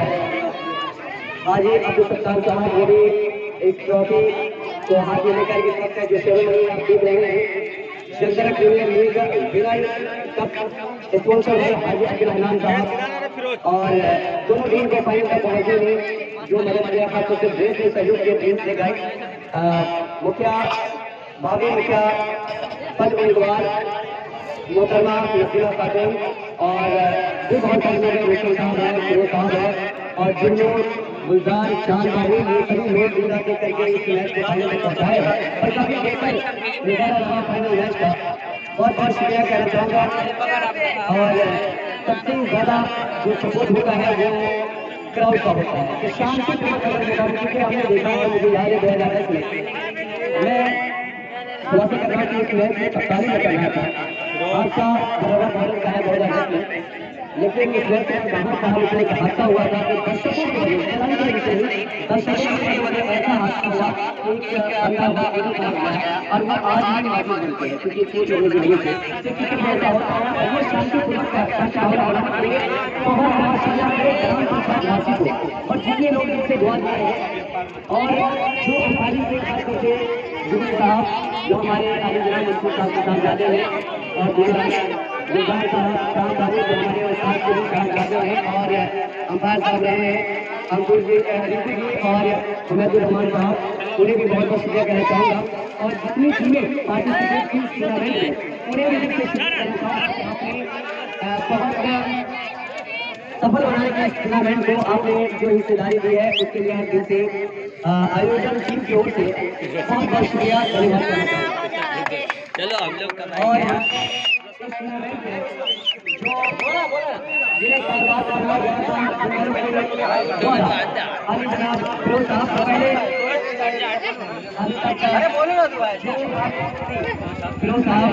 हाजी अब्दुल सत्तार साहब वो भी एक ट्रॉफी को हाथ में लेकर के सकते हैं जो सेरेमनी आप देख रहे हैं Janata premier league winner cup sponsor है हाजी अब्दुल साहब और दोनों टीम के फाइनल तक पहुंचे हुए जो मदद किया खास तौर से ड्रेस में सहयोग के टीम से गए मुखिया भाभी मुखिया पद उम्मीदवार मोहतरमा नसीमा खातून और भी बहुत सारे लोग विष्णु साहब है, फिरोज साहब है और जिन्हों गुलजार चांद बाबू ये सभी लोग पूरा के करके इस मैच को फाइनल में पहुंचाए और काफी बेहतर नजारा रहा फाइनल मैच का। बहुत बहुत शुक्रिया कहना चाहूँगा और सबसे ज्यादा जो सपोर्ट होता है वो क्राउड का होता है। तो शांतिपूर्वक अगर मुकाबले क्योंकि हमने देखा है मुझे याद है 2010 में मैं खुलासा कर रहा हूँ कि इस मैच में 48 में करना था हादसा बराबर भारत का है 2010 में, लेकिन इस मैच में बाहर कहा इसलिए कि हादसा हुआ था कि दर्शकों की वजह ऐसा हादसा हुआ एक बंदा और वो आज भी माफी मांगते हैं क्योंकि कुछ लोगों की वजह से क्रिकेट में ऐसा होता है और वो शांतिपूर्वक और जितने लोग इनसे दुआ दे रहे हैं और जो हमारी से खास करके जुबेर साहब जो हमारे आलिम मंसूर साहब के साथ जाते हैं और गुलजार साहब शाम बाबू जो हमारे साथ के भी साथ जाते हैं और अंपायर साहब रहे हैं अंकुर जी रिंकू जी और हुमैदुर रहमान साहब उन्हें भी बहुत बहुत शुक्रिया कहना चाहूँगा और जितनी टीमें पार्टिसिपेट की इस टूर्नामेंट में उन्हें भी दिल से शुक्रिया कहना चाहूँगा। सफल बनाने के इस टूर्नामेंट को आपने जो हिस्सेदारी दी है उसके लिए हम दिल से आयोजन टीम की ओर से बहुत बहुत शुक्रिया धन्यवाद करना चाहूँगा। चलो हम लोग का और इस टूर्नामेंट में जो जिन्हें धन्यवाद करना अली जनाब फिरोज साहब पहले अरे बोलो ना तू भाई फिरोज साहब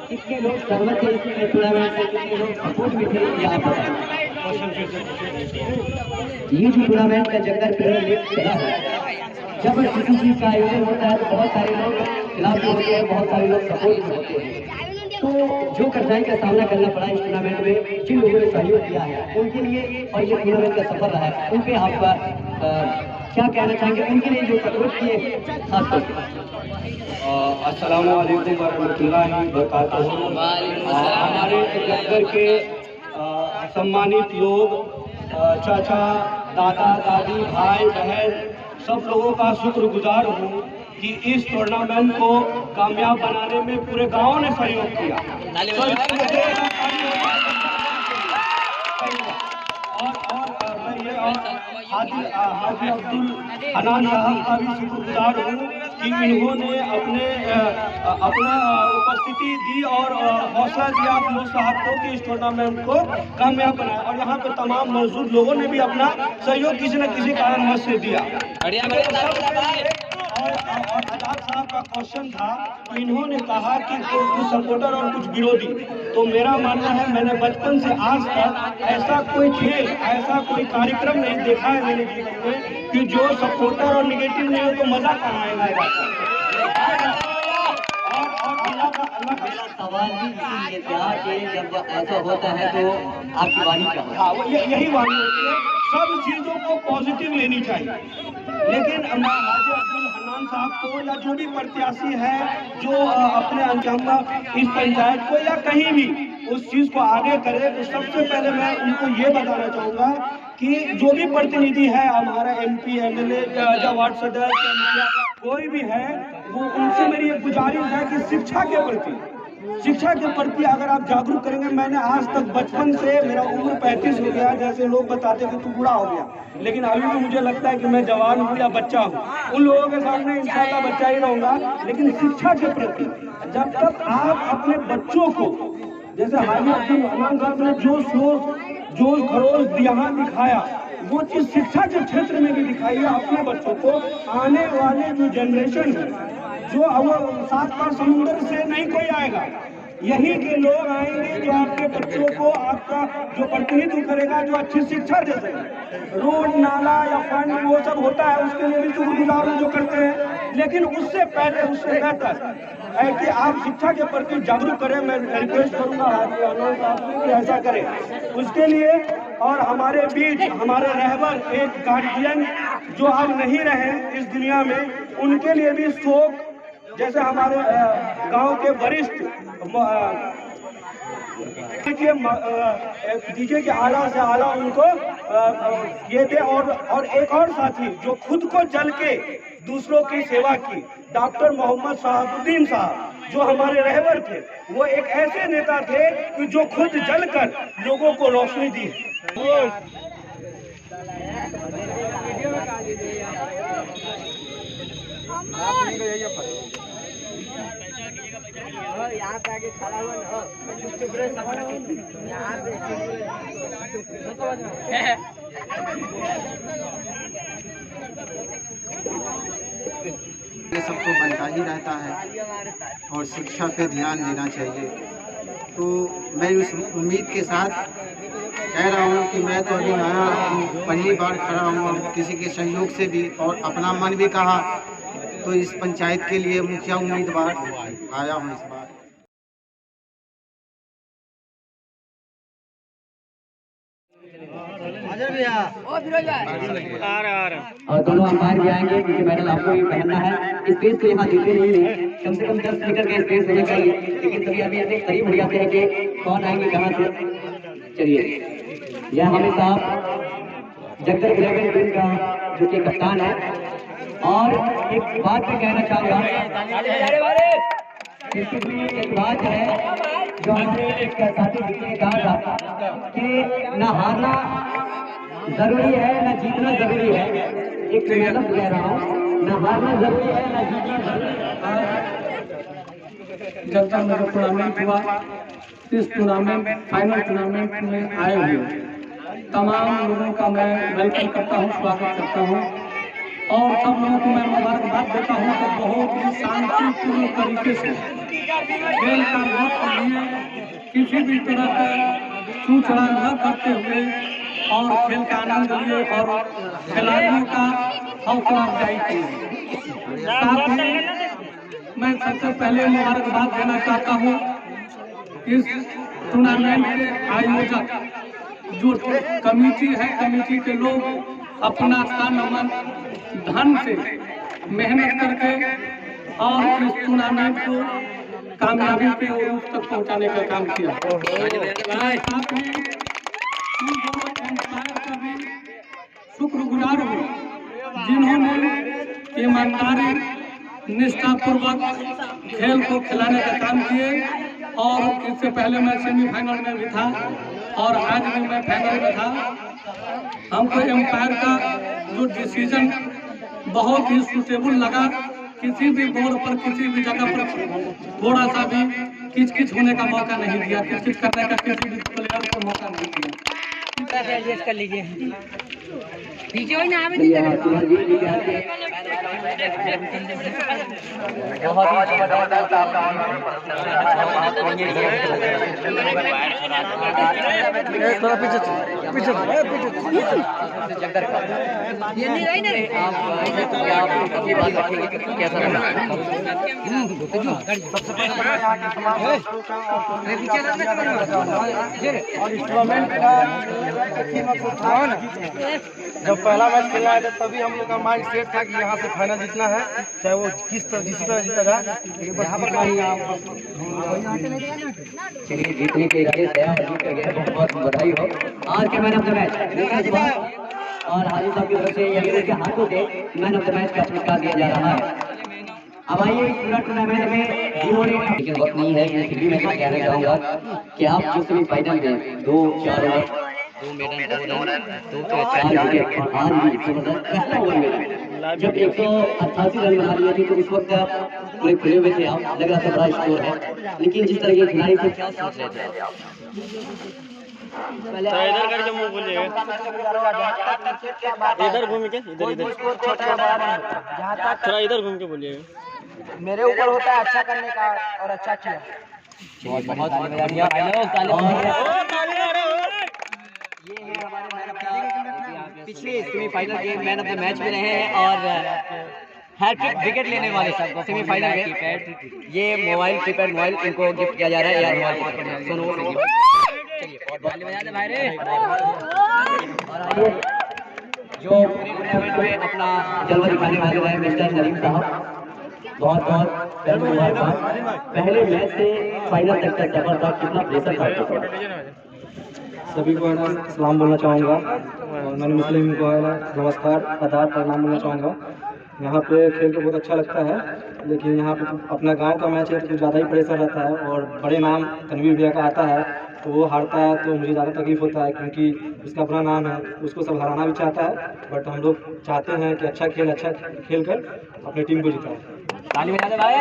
कितने लोग सर्वत थे इस टूर्नामेंट से, कितने लोग सपोर्ट भी थे यहाँ पर। ये जो टूर्नामेंट का जगदर प्रीमियर लीग चला है जब किसी चीज का आयोजन होता है तो बहुत सारे लोग खिलाफ भी होते हैं, बहुत सारे लोग सपोर्ट भी होते हैं। तो जो कठिनाई का सामना करना पड़ा इस टूर्नामेंट में जिन लोगों ने सहयोग किया है उनके लिए और ये टूर्नामेंट का सफल रहा है उनके आपका क्या कहना चाहेंगे उनके लिए जो सपोर्ट किए खासतौर पर? अस्सलाम वालेकुम वरहमतुल्लाहि वबरकातुहू। हमारे जगदर के सम्मानित लोग चाचा दादा दादी भाई बहन सब लोगों का शुक्रगुजार हूँ कि इस टूर्नामेंट को कामयाब बनाने में पूरे गांव ने सहयोग किया हाजी अब्दुल हनान साहब का भी शुक्रगुजार हूँ कि इन्होंने अपना उपस्थिति दी और हौसला दिया फिरोज साहब को कि इस टूर्नामेंट को कामयाब बनाया और यहाँ पे तमाम मौजूद लोगों ने भी अपना सहयोग किसी न किसी कारणवश से दिया। और आजाद साहब का क्वेश्चन था कि इन्होंने कहा कि कुछ सपोर्टर और कुछ विरोधी, तो मेरा मानना है मैंने बचपन से आज तक ऐसा कोई खेल ऐसा कोई कार्यक्रम नहीं देखा है मैंने जीवन में कि जो सपोर्टर और निगेटिव नहीं हो तो मजा कहाँ आएगा। सवाल भी इसीलिए था कि जब ऐसा होता है तो आपकी वाणी क्या होती है? हाँ यही वाणी होती है, सब चीज़ों को पॉजिटिव लेनी चाहिए। लेकिन मैं हाजी अब्दुल हनान साहब को या जो भी प्रत्याशी है जो अपने अंजाम इस पंचायत को या कहीं भी उस चीज़ को आगे करे तो सबसे पहले मैं उनको ये बताना चाहूँगा कि जो भी प्रतिनिधि है हमारा MP MLA या वार्ड सदस्य कोई भी है वो उनसे मेरी एक गुजारिश है कि शिक्षा के प्रति अगर आप जागरूक करेंगे। मैंने आज तक बचपन से मेरा उम्र 35 हो गया, जैसे लोग बताते कि तू बूढ़ा हो गया, लेकिन अभी भी मुझे लगता है कि मैं जवान हूँ या बच्चा हूँ। उन लोगों के सामने इंशाल्लाह बच्चा ही रहूँगा, लेकिन शिक्षा के प्रति जब तक आप अपने बच्चों को जैसे हाजी अब्दुल हनान साहब ने जोश खरोश यहाँ दिखाया वो चीज़ शिक्षा के क्षेत्र में भी दिखाई है। अपने बच्चों को आने वाले जो जनरेशन है जो अब 7 पार समुद्र से नहीं कोई आएगा, यही के लोग आएंगे जो आपके बच्चों को आपका जो प्रतिनिधित्व करेगा, जो अच्छी शिक्षा दे सके। रोड नाला या फंड वो सब होता है उसके लिए भी शुक्रगुजार जो करते हैं, लेकिन उससे पहले उससे बेहतर है कि आप शिक्षा के प्रति जागरूक करें। मैं रिक्वेस्ट करूंगा हाजी अनवर साहब कि ऐसा करें उसके लिए। और हमारे बीच हमारे रहबर एक गार्जियन जो अब नहीं रहे इस दुनिया में, उनके लिए भी शोक जैसे हमारे गांव के वरिष्ठ डीजे के आला से आला उनको ये थे। और एक और साथी जो खुद को जल के दूसरों की सेवा की, डॉक्टर मोहम्मद शहाबुद्दीन साहब जो हमारे रहबर थे, वो एक ऐसे नेता थे कि जो खुद जलकर लोगों को रोशनी दी। यहाँ पे आगे खड़ा हुआ ना, यहाँ पे ये सब तो बनता ही रहता है और शिक्षा पे ध्यान देना चाहिए। तो मैं उस उम्मीद के साथ कह रहा हूँ कि मैं तो अभी नया पहली बार खड़ा हूँ, किसी के सहयोग से भी और अपना मन भी कहा, तो इस पंचायत के लिए मुखिया उम्मीदवार आया हूँ इस बार। और दोनों अंपायर भी आएंगे क्योंकि मेडल आपको ही पहनना है। स्पेस तो यहाँ देते नहीं है, कम से कम 10 मीटर का स्पेस होना चाहिए, लेकिन सभी अभी अभी करीब हो जाते हैं कि कौन आएंगे कहाँ से। चलिए, यह हमें साहब जगदल 11 टीम का जो कि कप्तान है। और एक बात भी कहना चाहूँगा, एक बात है जो हमारे एक साथी जी ने कहा था कि न हारना जरूरी है न जीतना जरूरी है। एक मतलब कह रहा हूँ, न हारना जरूरी है न जीतना जरूरी है। जगदल में जो टूर्नामेंट हुआ, इस टूर्नामेंट फाइनल टूर्नामेंट में आए हुए तमाम लोगों का मैं वेलकम करता हूँ, स्वागत करता हूँ और सब लोगों को मैं मुबारकबाद देता हूँ कि बहुत ही शांतिपूर्ण तरीके से खेल का लुत्फ लिए, किसी भी तरह का छूछड़ा न करते हुए और खेल का आनंद लिए और खिलाड़ियों का हौसला अफजाई की। साथ ही मैं सबसे पहले मुबारकबाद देना चाहता हूँ इस टूर्नामेंट के आयोजक जो कमेटी है, कमेटी के लोग अपना तन मन धन से मेहनत करके और इस टूर्नामेंट को कामयाबी के ओर तक पहुंचाने का काम किया। साथ ही उन दोनों अंपायर का भी शुक्रगुजार हूँ जिन्होंने ईमानदारी निष्ठापूर्वक खेल को खिलाने का काम किए। और इससे पहले मैं सेमीफाइनल में भी था और आज भी मैं फाइनल में था। हमको एम्पायर का जो डिसीजन बहुत ही सूटेबल लगा। किसी भी बोर्ड पर किसी भी जगह पर थोड़ा सा भी किचकिच होने का मौका नहीं दिया, किचकिच करने का किसी भी प्लेयर को मौका नहीं दिया। एडजस्ट कर लीजिए पीछे हो ना थोड़ा पीछे पीछे ये नहीं रही ना रे कैसा और इस टूर्नामेंट का था ना, जब पहला मैच खेलना है तभी हम लोग का माइंड सेट था कि यहाँ से फाइनल जीतना है, चाहे वो किसी तरह जीतेगा। चलिए, जीतने के इरादे से बहुत बहुत बधाई हो। आज के मैन ऑफ द मैच और हाजी साहब की तरफ से ये के हाथों से मैन ऑफ द मैच का पुरस्कार दिया जा रहा है। अब आइए इस पूरा टूर्नामेंट में जिन्होंने, लेकिन वक्त नहीं है, फिर भी मैं कहना चाहूँगा कि आप जो सेमीफाइनल में 2-4 ओवर 2 मेडल 4 विकेट और आज भी पहला ओवर में जब 188 रन बना लिए थे तो उस वक्त पूरे खुले हुए थे, आप लग रहा था बड़ा स्कोर है, लेकिन जिस तरह के खिलाड़ी थे क्या सोच रहे थे आप? इधर करके मुंह बोलिए, इधर घूम के इधर थोड़ा इधर घूम के बोलिए। मेरे ऊपर होता है अच्छा करने का और अच्छा किया। बहुत बहुत पिछले सेमीफाइनल के मैन ऑफ द मैच में रहे हैं और हैट्रिक विकेट लेने वाले सब सेमीफाइनल में ये मोबाइल कीपैड मोबाइल इनको गिफ्ट किया जा रहा है यार मोबाइल सुनो। चलिए बहुत बजा दे भाई रे। जो टूर्नामेंट में अपना जलवा दिखाने वाले हैं मिस्टर नरीम साहब, बहुत बहुत पहले मैच से फाइनल तक का सफर था, कितना प्रेशर था? सभी को सलाम बोलना चाहूँगा और मैंने मुस्लिम को नमस्कार आदाब प्रणाम बोलना चाहूँगा। यहाँ पे खेल तो बहुत अच्छा लगता है, लेकिन यहाँ पे अपना गांव का मैच है तो कुछ ज़्यादा ही प्रेशर रहता है और बड़े नाम तनवीर भैया का आता है तो वो हारता है तो मुझे ज़्यादा तकलीफ होता है, क्योंकि उसका अपना नाम है, उसको सब हराना भी चाहता है, बट हम लोग चाहते हैं कि अच्छा खेल कर अपनी टीम को जिताएं। ताली बजा दे भाई।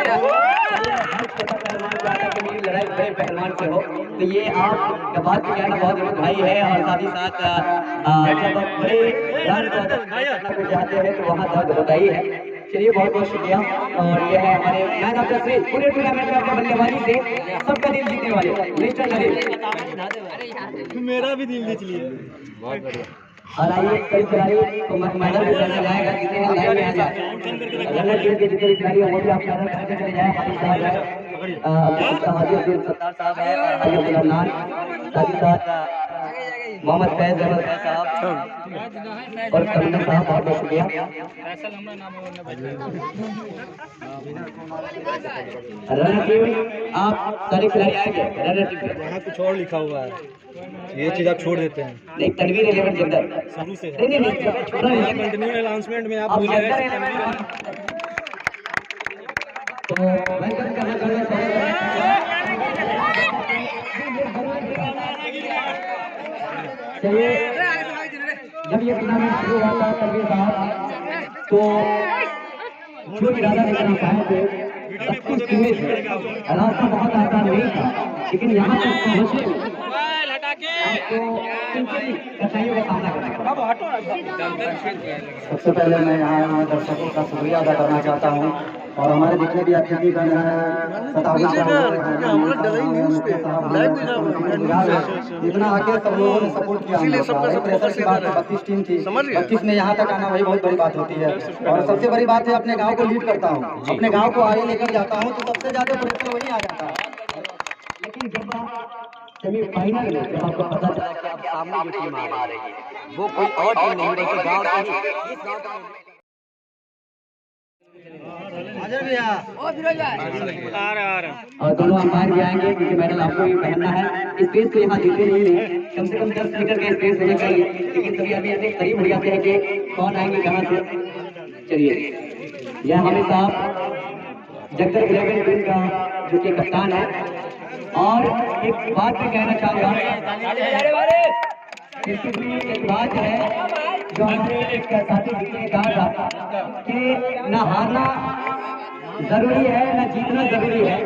मेरी लड़ाई बड़े पहलवान से हो तो ये आप बात की कहना बहुत भाई है, और साथ ही साथ जब आप बड़े रन को चाहते हैं तो वहाँ दर्द होता ही है। चलिए बहुत बहुत शुक्रिया। और ये है हमारे मैन ऑफ द सीरीज, पूरे टूर्नामेंट में अपने बल्लेबाजी से सबका दिल जीतने वाले मिस्टर नदीम। मेरा भी दिल जीत लिए। बहुत बढ़िया। और आइए कई खिलाड़ी को मेडल भी दिया जाएगा, जितने लाइन में आ जाए रनर टीम के जितने खिलाड़ी हैं वो भी आप मेडल करके चले जाए। हाजी सत्तार साहब है और हाजी अब्दुल अदनान, साथ ही साथ मोहम्मद फैज अहमद साहब और कमिश्नर साहब, बहुत बहुत शुक्रिया। रनर टीम आप सारे खिलाड़ी आएंगे रनर टीम पे। यहाँ कुछ और लिखा हुआ है, ये चीज़ आप छोड़ देते हैं। नहीं, तनवीर 11 के अंदर शुरू से नहीं छोड़ा नहीं, कंटिन्यू अनाउंसमेंट में आप भूल गए। तो वेलकम करना चाहूँगा चलिए। जब ये टूर्नामेंट शुरू हुआ था तनवीर साहब तो जो इरादा लेकर हम आए थे सब कुछ टीमें थे, रास्ता बहुत आसान नहीं था, लेकिन यहाँ तक पहुँचे कठिनाइयों का सामना करना पड़ा। सबसे पहले मैं यहाँ दर्शकों का शुक्रिया अदा करना चाहता हूँ और हमारे जितने भी अतिथिगण हैं, जितना आके सब लोगों ने सपोर्ट किया, 32 टीम थी, 32 में यहाँ तक आना वही बहुत बड़ी बात होती है। और सबसे बड़ी बात है अपने गाँव को लीड करता हूँ, अपने गाँव को आगे लेकर जाता हूँ तो सबसे ज्यादा प्रेशर वही आ जाता है। लेकिन जब सेमीफाइनल में जब आपको पता चला कि आप सामने जो टीम आ रही है वो कोई और टीम नहीं बल्कि गांव की ही, इस गांव का और दोनों अंपायर भी आएंगे क्योंकि मेडल आपको ही पहनना है। स्पेस तो यहाँ देते नहीं है, कम से कम 10 मीटर का स्पेस होना चाहिए, लेकिन कभी अभी ऐसे करीब हो जाते हैं कि कौन आएंगे कहाँ से। चलिए, यह हमें साहब जगदर 11 टीम का जो कि कप्तान है। और एक बात भी कहना चाहूँगा, एक बात है जो हमारे एक साथी ने कहा था कि न हारना जरूरी है न जीतना जरूरी है।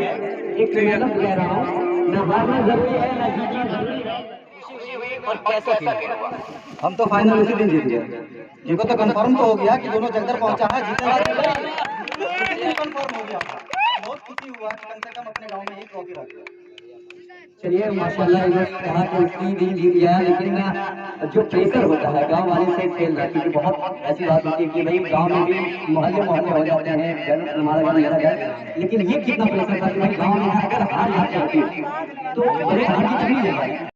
एक मैं कह रहा हूँ, न हारना जरूरी है न जीतना जरूरी है। और कैसा हम तो फाइनल उसी दिन जीत गए, जिनको तो कंफर्म तो हो गया कि दोनों जगदर पहुंचा है, जीतेगा कंफर्म हो गया। बहुत खुशी हुआ कि कम से कम अपने गांव में ही ट्रॉफी रख दिया। चलिए माशाल्लाह, इन्होंने कहा कि उसी दिन जीत गया, लेकिन जो प्रेशर होता है गांव वाले से खेल रहा है, क्योंकि बहुत ऐसी बात होती है कि भाई गांव में भी मोहल्ले हो जाते हैं, हमारा घर मेरा घर, लेकिन ये कितना प्रेशर था कि भाई गांव में अगर हार जाते होती तो बड़े हार की तकलीफ है।